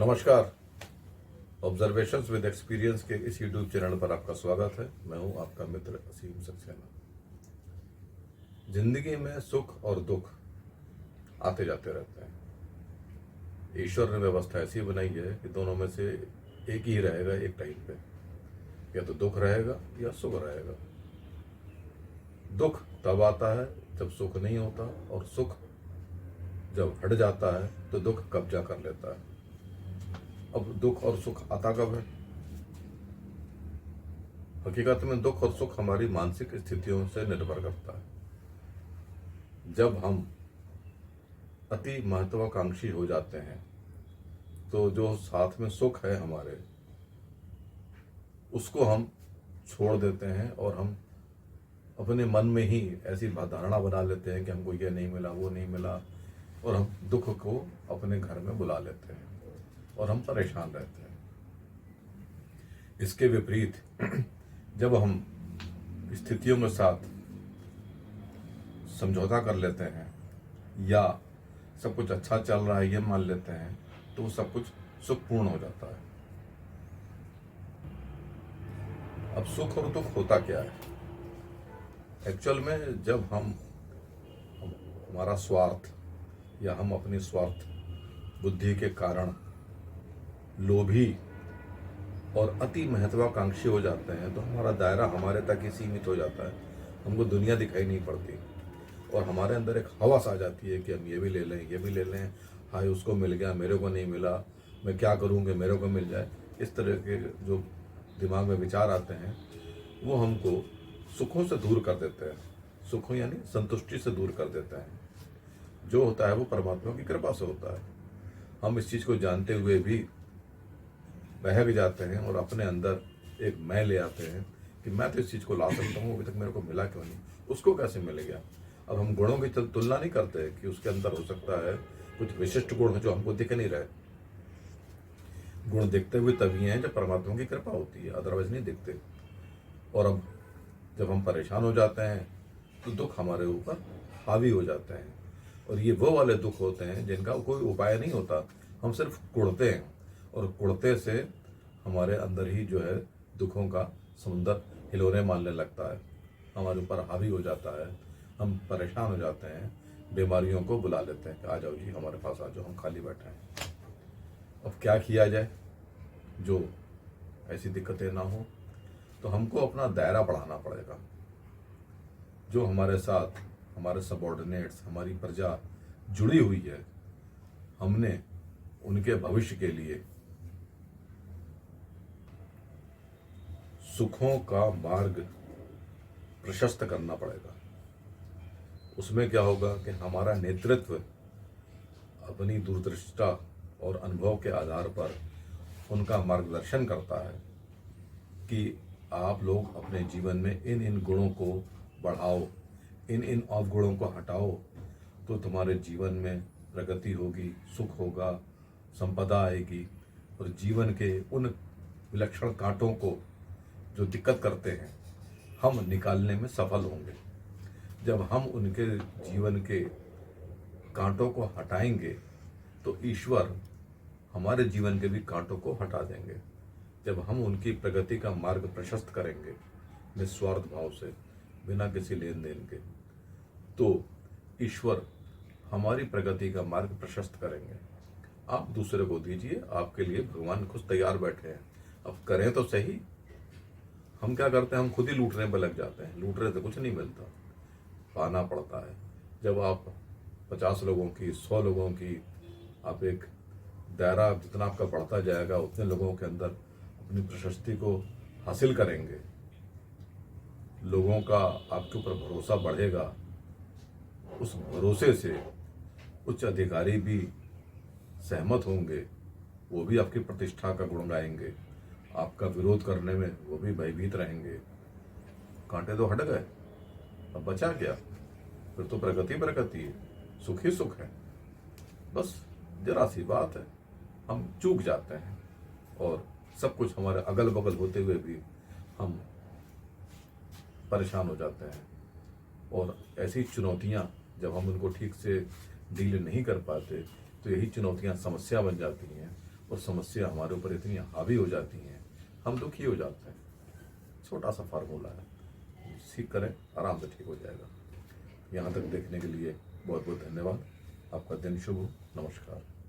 नमस्कार। Observations with experience के इस यूट्यूब चैनल पर आपका स्वागत है। मैं हूं आपका मित्र असीम सक्सेना। जिंदगी में सुख और दुख आते जाते रहते हैं। ईश्वर ने व्यवस्था ऐसी बनाई है कि दोनों में से एक ही रहेगा एक टाइम पे, या तो दुख रहेगा या सुख रहेगा। दुख तब आता है जब सुख नहीं होता, और सुख जब हट जाता है तो दुख कब्जा कर लेता है। अब दुख और सुख आता कब है? हकीकत में दुख और सुख हमारी मानसिक स्थितियों से निर्भर करता है। जब हम अति महत्वाकांक्षी हो जाते हैं तो जो साथ में सुख है हमारे, उसको हम छोड़ देते हैं और हम अपने मन में ही ऐसी धारणा बना लेते हैं कि हमको ये नहीं मिला, वो नहीं मिला, और हम दुख को अपने घर में बुला लेते हैं और हम परेशान रहते हैं। इसके विपरीत जब हम स्थितियों के साथ समझौता कर लेते हैं या सब कुछ अच्छा चल रहा है ये मान लेते हैं, तो सब कुछ सुखपूर्ण हो जाता है। अब सुख और दुख होता क्या है? एक्चुअल में जब हमारा स्वार्थ या हम अपनी स्वार्थ बुद्धि के कारण लोभी और अति महत्वाकांक्षी हो जाते हैं, तो हमारा दायरा हमारे तक ही सीमित हो जाता है। हमको दुनिया दिखाई नहीं पड़ती और हमारे अंदर एक हवस आ जाती है कि हम ये भी ले लें, ये भी ले लें। हाय, उसको मिल गया, मेरे को नहीं मिला, मैं क्या करूँ कि मेरे को मिल जाए। इस तरह के जो दिमाग में विचार आते हैं वो हमको सुखों से दूर कर देते हैं। सुखों यानी संतुष्टि से दूर कर देते हैं। जो होता है वो परमात्मा की कृपा से होता है। हम इस चीज़ को जानते हुए भी बहक जाते हैं और अपने अंदर एक मैं ले आते हैं कि मैं तो इस चीज़ को ला सकता हूँ, अभी तक मेरे को मिला क्यों नहीं, उसको कैसे मिल गया। अब हम गुणों की तुलना नहीं करते कि उसके अंदर हो सकता है कुछ विशिष्ट गुण है जो हमको दिख नहीं रहे। गुण दिखते हुए तभी हैं जब परमात्मा की कृपा होती है, अदरवाइज नहीं दिखते। और अब जब हम परेशान हो जाते हैं तो दुख हमारे ऊपर हावी हो जाते हैं, और ये वो वाले दुख होते हैं जिनका कोई उपाय नहीं होता। हम सिर्फ कुढ़ते हैं और कुढ़ते से हमारे अंदर ही जो है दुखों का समुंदर हिलोने मारने लगता है, हमारे ऊपर हावी हो जाता है। हम परेशान हो जाते हैं, बीमारियों को बुला लेते हैं कि आ जाओ जी, हमारे पास आ जाओ, हम खाली बैठे हैं। अब क्या किया जाए जो ऐसी दिक्कतें ना हो? तो हमको अपना दायरा बढ़ाना पड़ेगा। जो हमारे साथ हमारे सबॉर्डिनेट्स, हमारी प्रजा जुड़ी हुई है, हमने उनके भविष्य के लिए सुखों का मार्ग प्रशस्त करना पड़ेगा। उसमें क्या होगा कि हमारा नेतृत्व अपनी दूरदृष्टा और अनुभव के आधार पर उनका मार्गदर्शन करता है कि आप लोग अपने जीवन में इन इन गुणों को बढ़ाओ, इन इन अवगुणों को हटाओ, तो तुम्हारे जीवन में प्रगति होगी, सुख होगा, संपदा आएगी, और जीवन के उन विलक्षण कांटों को जो दिक्कत करते हैं हम निकालने में सफल होंगे। जब हम उनके जीवन के कांटों को हटाएंगे तो ईश्वर हमारे जीवन के भी कांटों को हटा देंगे। जब हम उनकी प्रगति का मार्ग प्रशस्त करेंगे निस्वार्थ भाव से, बिना किसी लेन देन के, तो ईश्वर हमारी प्रगति का मार्ग प्रशस्त करेंगे। आप दूसरे को दीजिए, आपके लिए भगवान खुद तैयार बैठे हैं। अब करें तो सही। हम क्या करते हैं, हम खुद ही लूटने पर लग जाते हैं। लूटने से कुछ नहीं मिलता, पाना पड़ता है। जब आप 50 लोगों की, 100 लोगों की, आप एक दायरा जितना आपका बढ़ता जाएगा उतने लोगों के अंदर अपनी प्रशस्ति को हासिल करेंगे, लोगों का आपके ऊपर भरोसा बढ़ेगा। उस भरोसे से उच्च अधिकारी भी सहमत होंगे, वो भी आपकी प्रतिष्ठा का गुण गाएंगे, आपका विरोध करने में वो भी भयभीत रहेंगे। कांटे तो हट गए, अब बचा क्या? फिर तो प्रगति प्रगति है, सुख ही सुख है। बस जरा सी बात है, हम चूक जाते हैं और सब कुछ हमारे अगल बगल होते हुए भी हम परेशान हो जाते हैं। और ऐसी चुनौतियां जब हम उनको ठीक से डील नहीं कर पाते तो यही चुनौतियां समस्या बन जाती हैं और समस्या हमारे ऊपर इतनी हावी हो जाती हैं, हम दुखी हो जाते हैं। छोटा सा फार्मूला है, सीख करें, आराम से ठीक हो जाएगा। यहाँ तक देखने के लिए बहुत बहुत धन्यवाद। आपका दिन शुभ हो। नमस्कार।